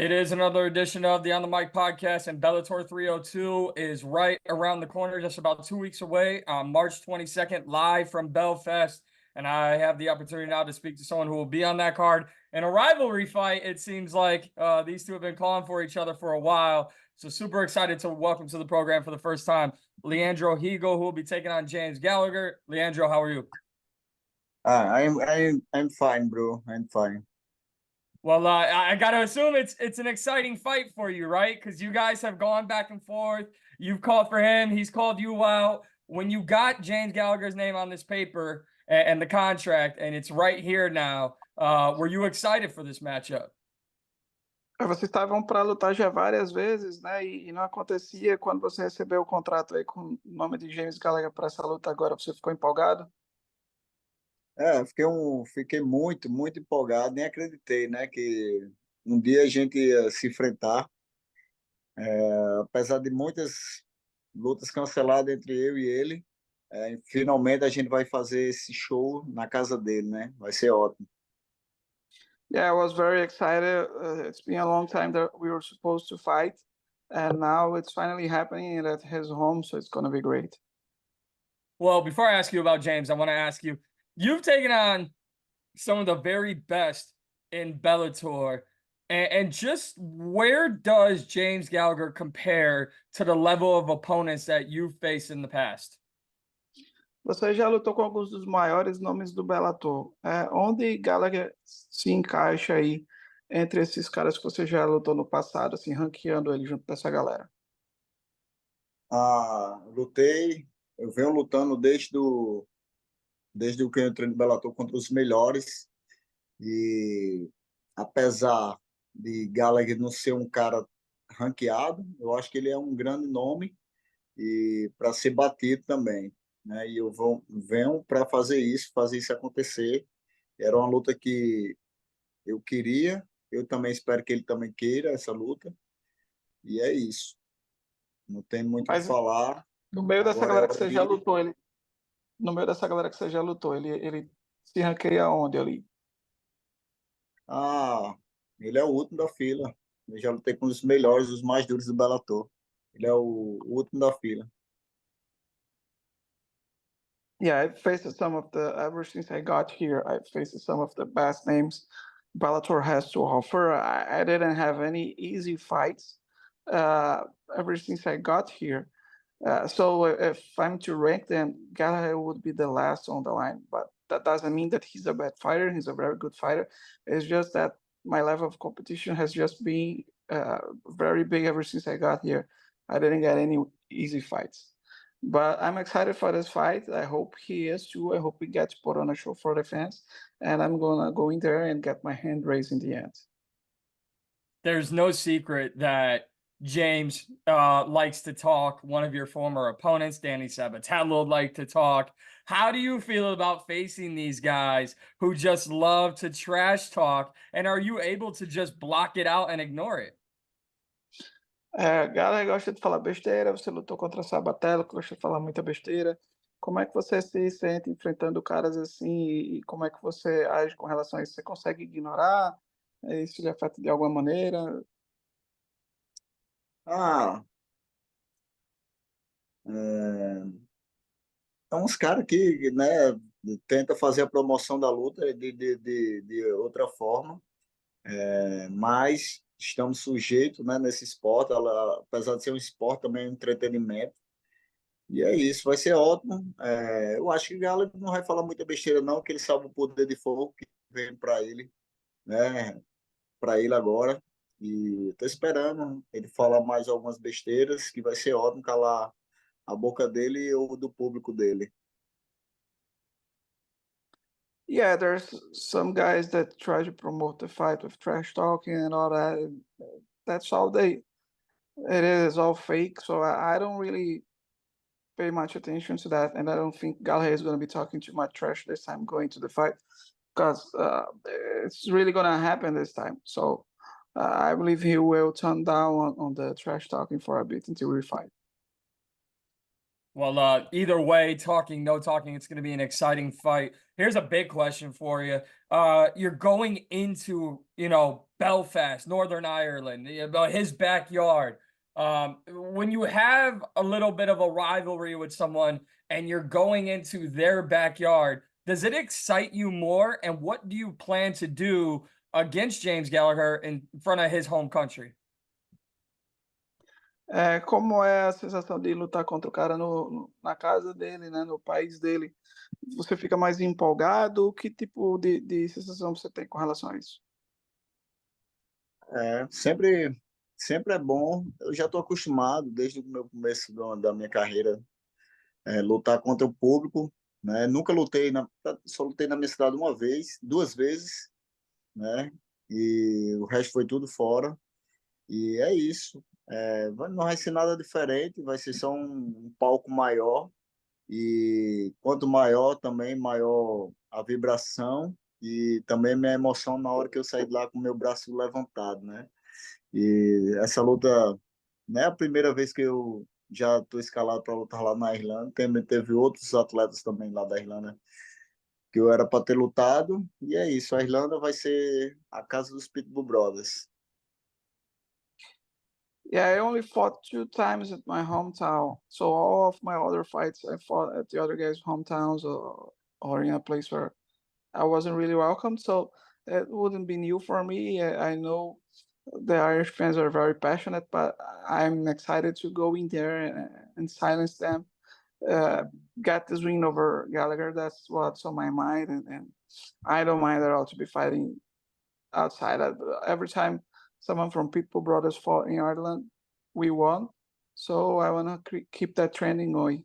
It is another edition of the On the Mic podcast, and Bellator 302 is right around the corner, just about 2 weeks away on March 22nd, live from Belfast. And I have the opportunity now to speak to someone who will be on that card. In a rivalry fight, it seems like these two have been calling for each other for a while. So super excited to welcome to the program for the first time, Leandro Higo, who will be taking on James Gallagher. Leandro, how are you? I'm fine, bro. I'm fine. Well, I got to assume it's an exciting fight for you, right? Because you guys have gone back and forth. You've called for him. He's called you out. When you got James Gallagher's name on this paper and the contract, and it's right here now, were you excited for this matchup? Vocês estavam para lutar já várias vezes, né? E não acontecia. Quando você recebeu o contrato aí com o nome de James Gallagher para essa luta agora, você ficou empolgado? Fiquei muito empolgado. Nem acreditei, né, que um dia a gente ia se enfrentar. Apesar de muitas lutas canceladas entre eu e ele, finalmente a gente vai fazer esse show na casa dele, né? Vai ser ótimo. Yeah, I was very excited. It's been a long time that we were supposed to fight, and now it's finally happening at his home, so it's going to be great. Well, before I ask you about James, I want to ask you, you've taken on some of the very best in Bellator. And just where does James Gallagher compare to the level of opponents that you've faced in the past? Você já lutou com alguns dos maiores nomes do Bellator. Onde Gallagher se encaixa aí entre esses caras que você já lutou no passado, assim, ranqueando ele junto dessa galera? Eu venho lutando desde o que eu entrei no Bellator contra os melhores, e apesar de Gallagher não ser um cara ranqueado, eu acho que ele é um grande nome e para ser batido também, né? E venho para fazer isso acontecer. Era uma luta que eu queria, eu também espero que ele também queira essa luta, e é isso. Não tem muito o que Mas falar. no meio dessa Agora é galera que hora você já lutou, ele se ranqueia onde ali? Ele é o último da fila. Eu já lutei com os melhores, os mais duros do Bellator. Ele é o último da fila. Yeah, ever since I got here, I've faced some of the best names Bellator has to offer. I didn't have any easy fights ever since I got here. So if I'm to rank them, Gallagher would be the last on the line. But that doesn't mean that he's a bad fighter. He's a very good fighter. It's just that my level of competition has just been very big ever since I got here. I didn't get any easy fights. But I'm excited for this fight. I hope he is too. I hope he gets put on a show for the fans. And I'm going to go in there and get my hand raised in the end. There's no secret that James likes to talk. One of your former opponents, Danny Sabatello, liked to talk. How do you feel about facing these guys who just love to trash talk? And are you able to just block it out and ignore it? Galera gosta de falar besteira, você lutou contra Sabatello, que gosta de falar muita besteira. Como é que você se sente enfrentando caras assim e como é que você age com relação a isso? Você consegue ignorar? Isso lhe afeta de alguma maneira? Ah, é, uns caras que, né, tenta fazer a promoção da luta de outra forma, mas estamos sujeitos, né, nesse esporte, apesar de ser um esporte, também é um entretenimento. E é isso, vai ser ótimo. Eu acho que o Galo não vai falar muita besteira, não, que ele sabe o poder de fogo que vem para ele, né? Para ele agora. E estou esperando ele falar mais algumas besteiras, que vai ser ótimo calar a boca dele ou do público dele. Yeah, there's some guys that try to promote the fight with trash talking and all that. That's all it is all fake. So I don't really pay much attention to that, and I don't think Gallagher is going to be talking too much trash this time going to the fight, because it's really going to happen this time. So I believe he will tone down on the trash talking for a bit until we fight. Well, either way, talking, no talking, it's going to be an exciting fight. Here's a big question for you. You're going into, Belfast, Northern Ireland, his backyard. When you have a little bit of a rivalry with someone and you're going into their backyard, does it excite you more? And what do you plan to do against James Gallagher in front of his home country? Como é a sensação de lutar contra o cara na casa dele, né, no país dele? Você fica mais empolgado? Que tipo de sensação você tem com relação a isso? Sempre é bom. Eu já estou acostumado desde o meu começo da minha carreira, lutar contra o público, né? Nunca lutei só lutei na minha cidade uma vez, duas vezes, né? E o resto foi tudo fora. E é isso. Não vai ser nada diferente, vai ser só um palco maior. E quanto maior, também maior a vibração e também minha emoção na hora que eu saí de lá com o meu braço levantado, né? E essa luta não é a primeira vez que eu já estou escalado para lutar lá na Irlanda. Teve outros atletas também lá da Irlanda que eu era para ter lutado. E é isso, a Irlanda vai ser a casa dos Pitbull Brothers. Yeah, I only fought 2 times at my hometown. So all of my other fights, I fought at the other guys' hometowns or in a place where I wasn't really welcome. So it wouldn't be new for me. I know the Irish fans are very passionate, but I'm excited to go in there and silence them. Get this win over Gallagher. That's what's on my mind, and I don't mind at all to be fighting outside. Every time someone from Pitbull Brothers fought in Ireland, we won. So I want to keep that trending going.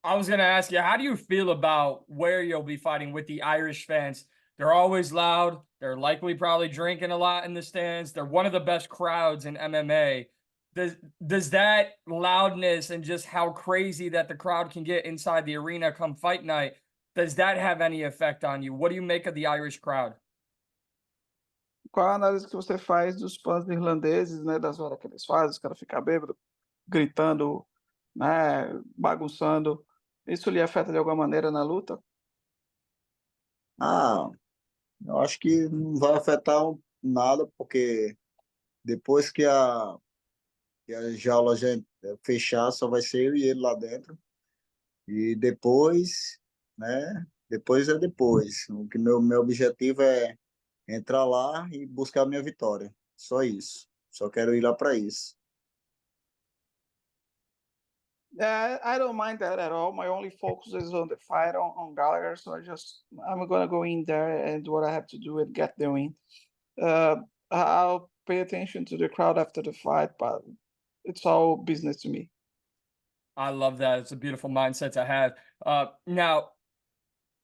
I was going to ask you, how do you feel about where you'll be fighting with the Irish fans? They're always loud. They're likely probably drinking a lot in the stands. They're one of the best crowds in MMA. Does that loudness and just how crazy that the crowd can get inside the arena come fight night, does that have any effect on you? What do you make of the Irish crowd? Qual a análise que você faz dos fãs irlandeses, né, das horas que eles fazem, os caras ficam bêbados, gritando, né, bagunçando? Isso lhe afeta de alguma maneira na luta? Ah, eu acho que não vai afetar nada, porque depois que a jaula já fechar, só vai ser eu e ele lá dentro. E depois, né? Depois é depois. O que meu objetivo é entrar lá e buscar a minha vitória. Só isso. Só quero ir lá para isso. Yeah, I don't mind that at all. My only focus is on the fight on Gallagher, so I'm gonna go in there and do what I have to do and get the win. I'll pay attention to the crowd after the fight, but it's all business to me. I love that. It's a beautiful mindset to have. Now,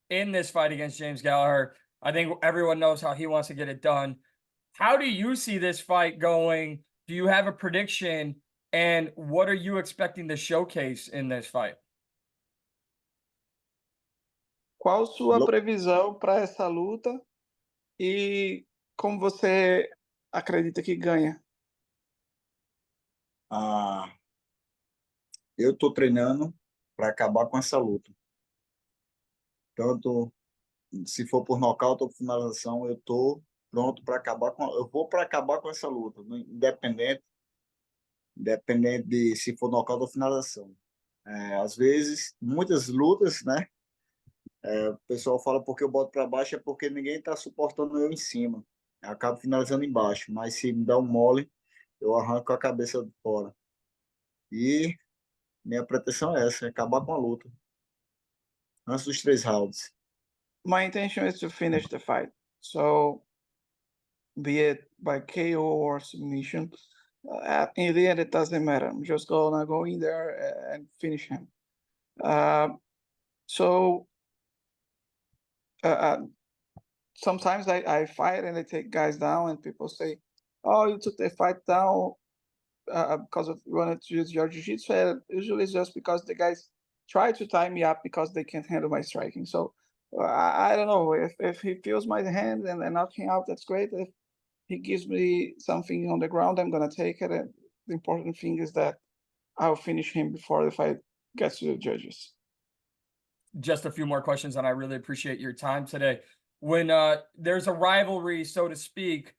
in this fight against James Gallagher, I think everyone knows how he wants to get it done. How do you see this fight going? Do you have a prediction? And what are you expecting to showcase in this fight? Qual sua Alô? previsão para essa luta e como você acredita que ganha? Ah, eu estou treinando para acabar com essa luta. Tanto se for por nocaute ou por finalização, eu estou pronto para acabar com. Eu vou para acabar com essa luta, independente de se for nocaute ou finalização. Às vezes, muitas lutas, né? O pessoal fala porque eu boto para baixo é porque ninguém está suportando eu em cima. Eu acabo finalizando embaixo, mas se me dá um mole, eu arranco a cabeça de fora. E minha pretensão é essa, é acabar com a luta antes dos 3 rounds. My intention is to finish the fight. So be it by KO or submission, in the end, it doesn't matter. I'm just gonna go in there and finish him. So sometimes I fight and I take guys down, and people say, "Oh, you took the fight down because of you wanted to use your jiu-jitsu." Usually, it's just because the guys try to tie me up because they can't handle my striking. So I don't know if he feels my hand and knocking out, that's great. If he gives me something on the ground, I'm gonna take it. And the important thing is that I'll finish him before the fight gets to the judges. Just a few more questions, and I really appreciate your time today. When there's a rivalry, so to speak,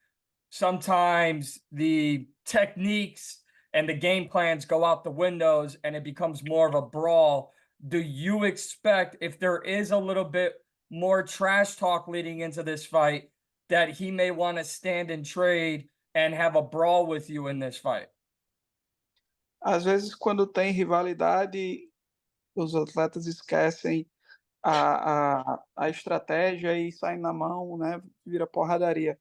sometimes the techniques and the game plans go out the windows and it becomes more of a brawl. Do you expect, if there is a little bit more trash talk leading into this fight, that he may want to stand and trade and have a brawl with you in this fight? Às vezes, quando tem rivalidade, os atletas esquecem a estratégia e saem na mão, né? Vira porradaria.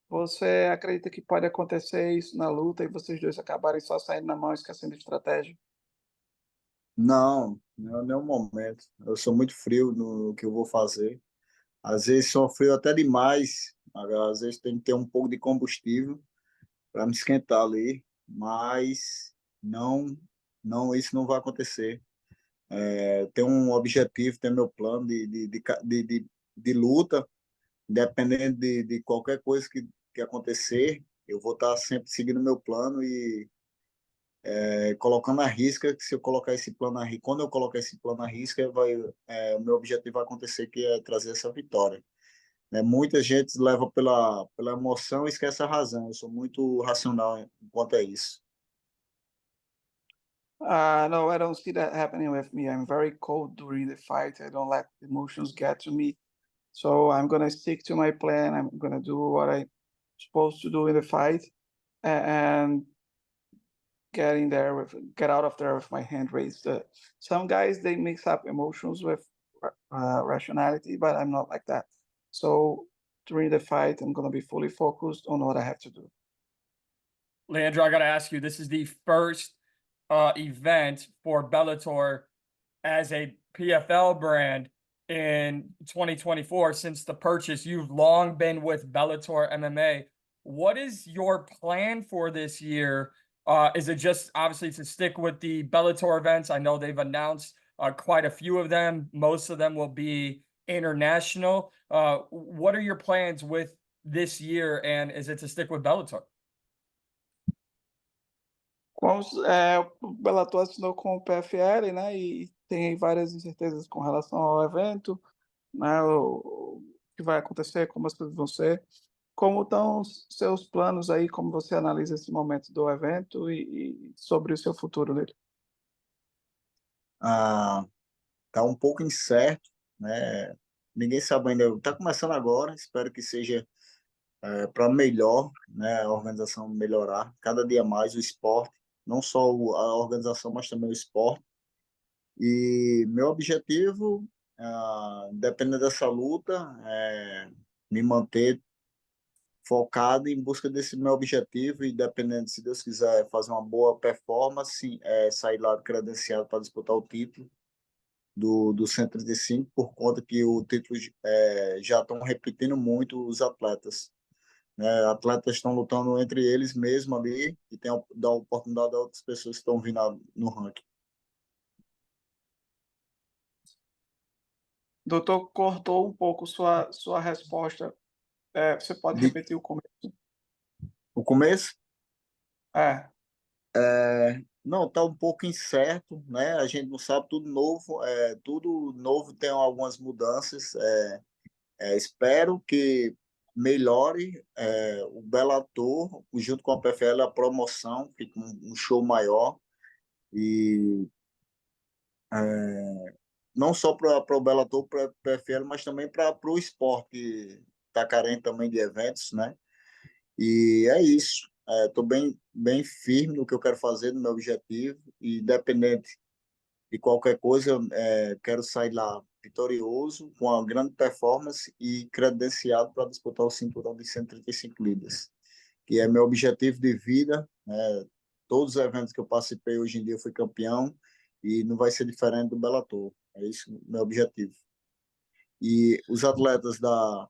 Você acredita que pode acontecer isso na luta e vocês dois acabarem só saindo na mão, esquecendo a estratégia? Não, não é nenhum momento. Eu sou muito frio no que eu vou fazer. Às vezes sou frio até demais. Às vezes tem que ter um pouco de combustível para me esquentar ali, mas não, não, isso não vai acontecer. Tenho um objetivo, tenho meu plano de luta, independente de qualquer coisa que acontecer, eu vou estar sempre seguindo meu plano e colocando a risca, que se eu colocar esse plano a risca, quando eu colocar esse plano a risca, o meu objetivo vai acontecer, que é trazer essa vitória. Né? Muita gente leva pela emoção e esquece a razão. Eu sou muito racional quanto a isso. No, I don't see that happening with me. I'm very cold during the fight. I don't let emotions get to me. So I'm going to stick to my plan. I'm going to do what I'm supposed to do in the fight and get out of there with my hand raised. Some guys, they mix up emotions with rationality, but I'm not like that. So during the fight, I'm going to be fully focused on what I have to do. Leandro, I got to ask you, this is the first event for Bellator as a PFL brand in 2024 since the purchase. You've long been with Bellator MMA. What is your plan for this year? Is it just obviously to stick with the Bellator events? I know they've announced quite a few of them. Most of them will be international. What are your plans with this year, and is it to stick with Bellator? O Bellator assinou com o PFL, né, e tem várias incertezas com relação ao evento, né, o que vai acontecer, como as coisas vão ser. Como estão os seus planos aí, como você analisa esse momento do evento e sobre o seu futuro nele? Tá um pouco incerto, né? Ninguém sabe ainda. Está começando agora. Espero que seja para melhor, né? A organização melhorar cada dia mais o esporte, não só a organização, mas também o esporte. E meu objetivo, dependendo dessa luta, é me manter focado em busca desse meu objetivo e, dependendo, se Deus quiser, fazer uma boa performance, sair lá credenciado para disputar o título do 135, por conta que o título já estão repetindo muito os atletas. Né? Atletas estão lutando entre eles mesmo ali e tem dá oportunidade a outras pessoas que estão vindo no ranking. Doutor, cortou um pouco sua resposta. Você pode repetir o começo? O começo? Não, está um pouco incerto, né? A gente não sabe, tudo novo tem algumas mudanças. Espero que melhore o Bellator, junto com a PFL, a promoção, fique um show maior. E não só para o Bellator, para a PFL, mas também para o esporte, que está carente também de eventos, né? E é isso. Estou bem firme no que eu quero fazer, no meu objetivo, e independente de qualquer coisa, quero sair lá vitorioso, com uma grande performance e credenciado para disputar o cinturão de 135 libras, que é meu objetivo de vida. Todos os eventos que eu participei hoje em dia eu fui campeão e não vai ser diferente do Bellator. É isso meu objetivo. E os atletas da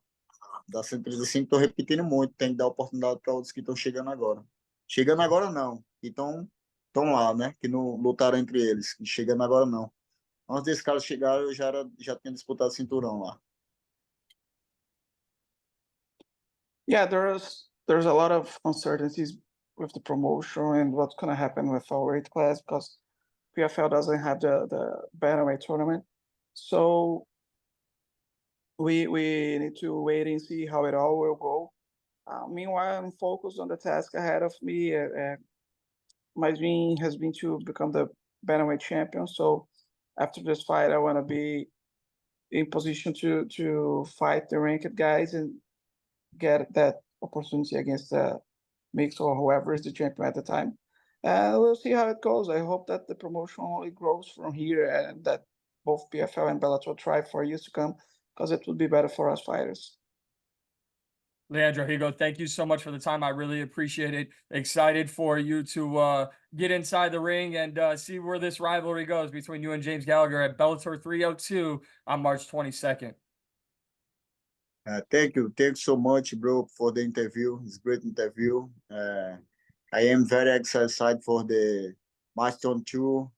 135 estão repetindo muito, tem que dar oportunidade para outros que estão chegando agora. Chegando agora não, então estão lá, né? Que não lutaram entre eles. E chegando agora não. Antes desse cara chegar, eu já tinha disputado cinturão lá. Yeah, there's a lot of uncertainties with the promotion and what's going to happen with our weight class, because PFL doesn't have the bantamweight tournament. So we need to wait and see how it all will go. Meanwhile, I'm focused on the task ahead of me. My dream has been to become the bantamweight champion. So after this fight, I want to be in position to fight the ranked guys and get that opportunity against Mix or whoever is the champion at the time. And we'll see how it goes. I hope that the promotion only grows from here and that both PFL and Bellator try for years to come, because it would be better for us fighters. Leandro Higo, thank you so much for the time. I really appreciate it. Excited for you to get inside the ring and see where this rivalry goes between you and James Gallagher at Bellator 302 on March 22nd. Thank you. Thanks so much, bro, for the interview. It's a great interview. I am very excited for the Milestone 2.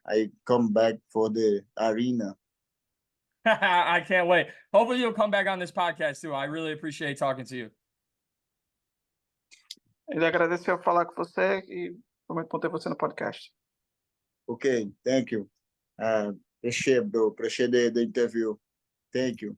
I come back for the arena. I can't wait. Hopefully you'll come back on this podcast too. I really appreciate talking to you. Ele agradeceu falar com você e foi muito bom ter você no podcast. Okay, thank you. Appreciate, bro. Appreciate the interview. Thank you.